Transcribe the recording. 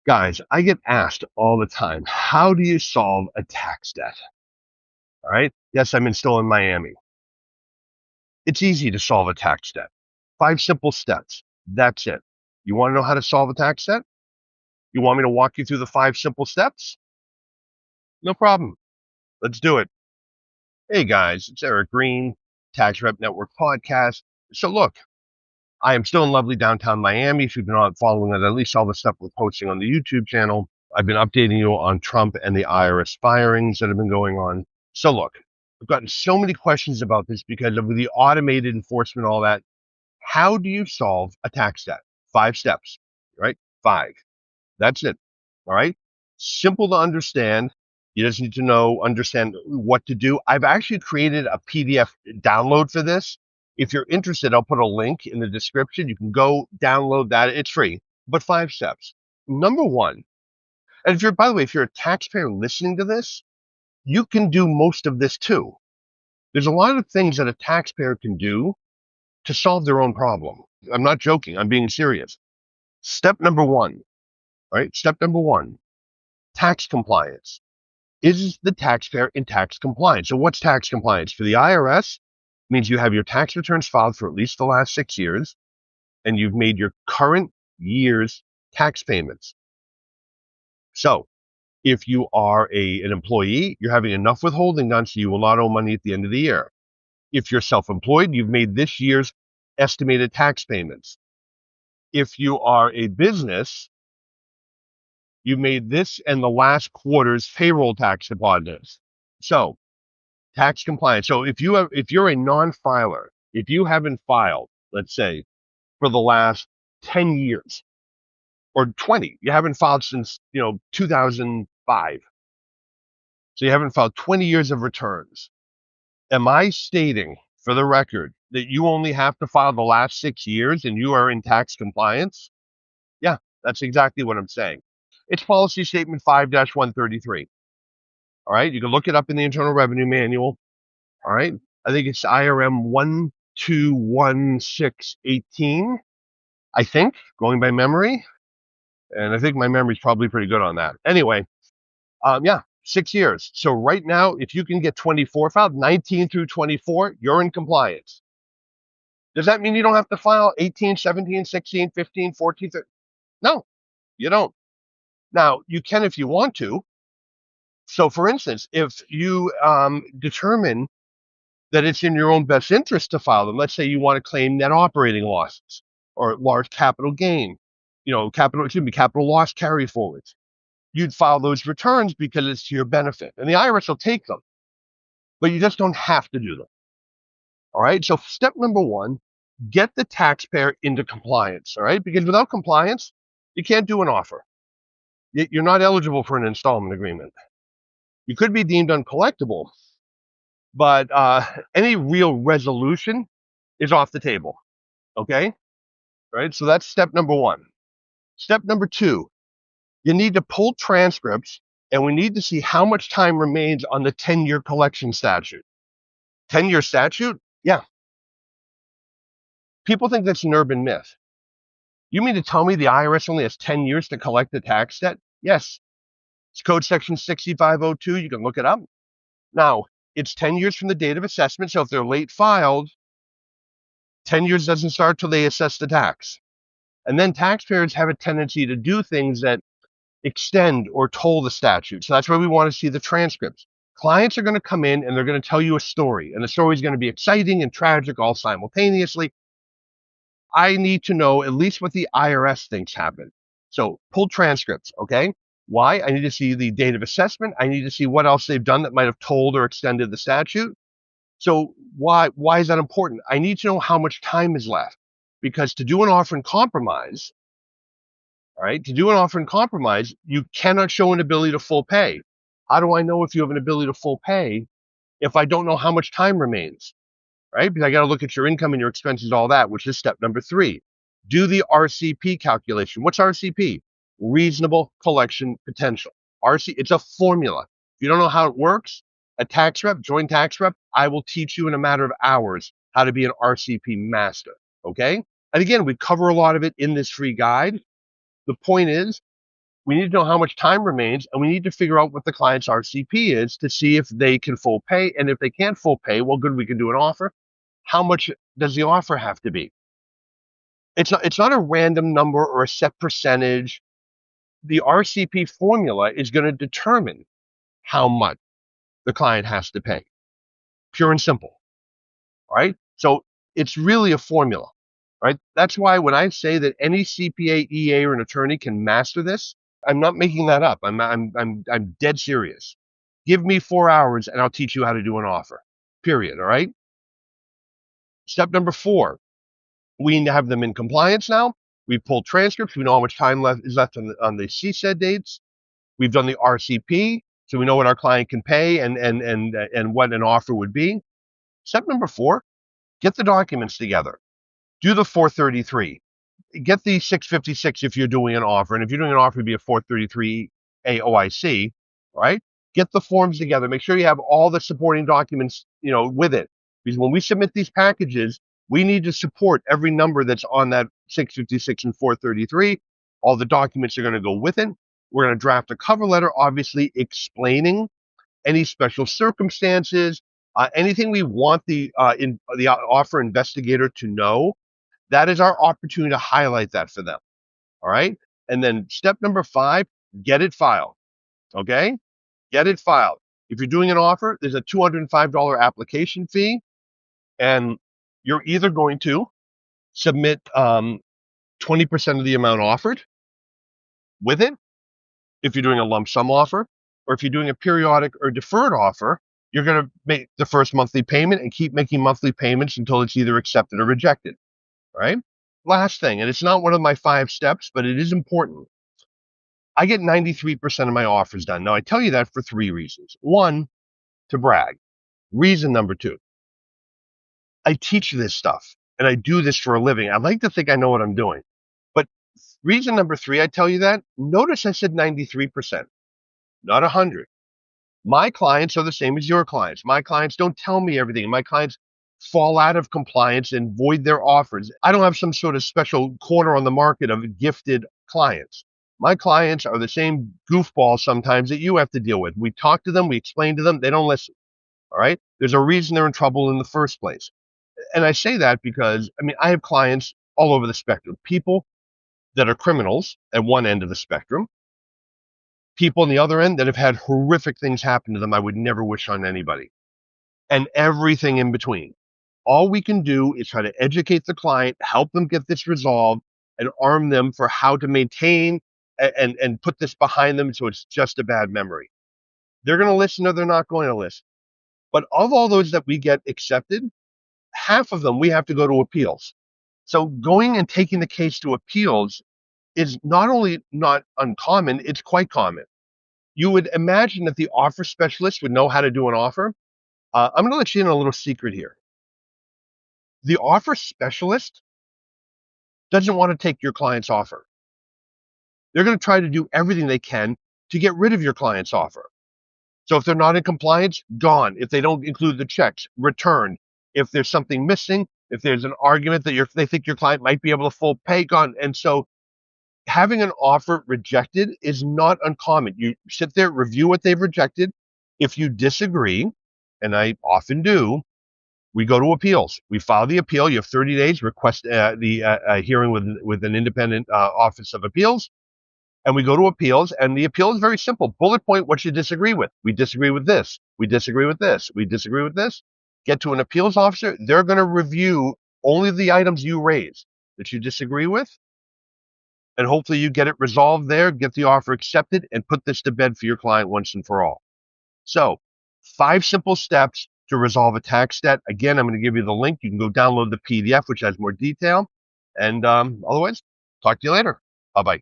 Guys, I get asked all the time, how do you solve a tax debt? All right. Yes, I'm still in Miami. It's easy to solve a tax debt. 5 simple steps. That's it. You want to know how to solve a tax debt? You want me to walk you through the 5 simple steps? No problem. Let's do it. Hey guys, it's Eric Green, Tax Rep Network podcast. So look, I am still in lovely downtown Miami. If you've been following at least all the stuff we're posting on the YouTube channel, I've been updating you on Trump and the IRS firings that have been going on. So look, I've gotten so many questions about this because of the automated enforcement, all that. How do you solve a tax debt? 5 steps, right? 5. That's it. All right. Simple to understand. You just need to understand what to do. I've actually created a PDF download for this. If you're interested, I'll put a link in the description. You can go download that. It's free, but 5 steps. Number one, and by the way, if you're a taxpayer listening to this, you can do most of this too. There's a lot of things that a taxpayer can do to solve their own problem. I'm not joking. I'm being serious. Step number one, right? Step number one, tax compliance. Is the taxpayer in tax compliance? So what's tax compliance? For the IRS, it means you have your tax returns filed for at least the last 6 years, and you've made your current year's tax payments. So if you are an employee, you're having enough withholding done so you will not owe money at the end of the year. If you're self-employed, you've made this year's estimated tax payments. If you are a business, you made this and the last quarter's payroll tax deposits. So tax compliance. So if you're a non-filer, if you haven't filed, let's say, for the last 10 years or 20, you haven't filed since 2005. So you haven't filed 20 years of returns. Am I stating for the record that you only have to file the last 6 years and you are in tax compliance? Yeah, that's exactly what I'm saying. It's policy statement 5-133. All right. You can look it up in the Internal Revenue Manual. All right. I think it's IRM 121618, I think, going by memory. And I think my memory's probably pretty good on that. Anyway, yeah, 6 years. So right now, if you can get 24 filed, 19 through 24, you're in compliance. Does that mean you don't have to file 18, 17, 16, 15, 14, 13? No, you don't. Now, you can if you want to. So, for instance, if you determine that it's in your own best interest to file them, let's say you want to claim net operating losses or large capital gain, capital loss carry forwards, you'd file those returns because it's to your benefit. And the IRS will take them, but you just don't have to do them. All right. So, step number one, get the taxpayer into compliance. All right. Because without compliance, you can't do an offer. You're not eligible for an installment agreement. You could be deemed uncollectible, but any real resolution is off the table. Okay? Right? So that's step number one. Step number two, you need to pull transcripts and we need to see how much time remains on the 10-year collection statute. 10-year statute? Yeah. People think that's an urban myth. You mean to tell me the IRS only has 10 years to collect the tax debt? Yes. It's code section 6502. You can look it up. Now, it's 10 years from the date of assessment. So if they're late filed, 10 years doesn't start till they assess the tax. And then taxpayers have a tendency to do things that extend or toll the statute. So that's why we want to see the transcripts. Clients are going to come in and they're going to tell you a story, and the story is going to be exciting and tragic all simultaneously. I need to know at least what the IRS thinks happened. So pull transcripts, okay? Why? I need to see the date of assessment. I need to see what else they've done that might have tolled or extended the statute. So why is that important? I need to know how much time is left, because to do an offer in compromise, all right, to do an offer in compromise, you cannot show an ability to full pay. How do I know if you have an ability to full pay if I don't know how much time remains? Right? Because I got to look at your income and your expenses, all that, which is step number three. Do the RCP calculation. What's RCP? Reasonable collection potential. It's a formula. If you don't know how it works, a tax rep, joint tax rep, I will teach you in a matter of hours how to be an RCP master. Okay? And again, we cover a lot of it in this free guide. The point is, We need to know how much time remains, and we need to figure out what the client's RCP is to see if they can full pay. And if they can't full pay, well, good, we can do an offer. How much does the offer have to be? It's not a random number or a set percentage. The RCP formula is going to determine how much the client has to pay. Pure and simple. All right. So it's really a formula. Right. That's why when I say that any CPA, EA, or an attorney can master this, I'm not making that up. I'm dead serious. Give me 4 hours and I'll teach you how to do an offer. Period. All right. Step number 4. We have them in compliance now. We've pulled transcripts. We know how much time is left on the CSED dates. We've done the RCP, so we know what our client can pay and what an offer would be. Step number 4, get the documents together. Do the 433. Get the 656 if you're doing an offer. And if you're doing an offer, it'd be a 433 AOIC, right? Get the forms together. Make sure you have all the supporting documents, with it. Because when we submit these packages, we need to support every number that's on that 656 and 433. All the documents are going to go with it. We're going to draft a cover letter, obviously explaining any special circumstances, anything we want the offer investigator to know. That is our opportunity to highlight that for them. All right. And then step number 5, get it filed. Okay. Get it filed. If you're doing an offer, there's a $205 application fee, and you're either going to submit 20% of the amount offered with it, if you're doing a lump sum offer, or if you're doing a periodic or deferred offer, you're going to make the first monthly payment and keep making monthly payments until it's either accepted or rejected. Right? Last thing, and it's not one of my 5 steps, but it is important. I get 93% of my offers done. Now, I tell you that for 3 reasons. 1, to brag. Reason number 2, I teach this stuff and I do this for a living. I like to think I know what I'm doing. But reason number 3, I tell you that, notice I said 93%, not 100. My clients are the same as your clients. My clients don't tell me everything. My clients fall out of compliance and void their offers. I don't have some sort of special corner on the market of gifted clients. My clients are the same goofballs sometimes that you have to deal with. We talk to them, we explain to them, they don't listen. All right? There's a reason they're in trouble in the first place. And I say that because, I have clients all over the spectrum. People that are criminals at one end of the spectrum, people on the other end that have had horrific things happen to them I would never wish on anybody, and everything in between. All we can do is try to educate the client, help them get this resolved, and arm them for how to maintain and put this behind them so it's just a bad memory. They're going to listen or they're not going to listen. But of all those that we get accepted, half of them we have to go to appeals. So going and taking the case to appeals is not only not uncommon, it's quite common. You would imagine that the offer specialist would know how to do an offer. I'm going to let you in a little secret here. The offer specialist doesn't want to take your client's offer. They're going to try to do everything they can to get rid of your client's offer. So if they're not in compliance, gone. If they don't include the checks, returned. If there's something missing, if there's an argument that they think your client might be able to full pay, gone. And so having an offer rejected is not uncommon. You sit there, review what they've rejected. If you disagree, and I often do, we go to appeals. We file the appeal. You have 30 days, request the hearing with an independent office of appeals. And we go to appeals, and the appeal is very simple. Bullet point what you disagree with. We disagree with this. We disagree with this. We disagree with this. Get to an appeals officer. They're going to review only the items you raise that you disagree with. And hopefully you get it resolved there, get the offer accepted, and put this to bed for your client once and for all. So 5 simple steps to resolve a tax debt. Again, I'm going to give you the link. You can go download the PDF, which has more detail. And otherwise, talk to you later. Bye-bye.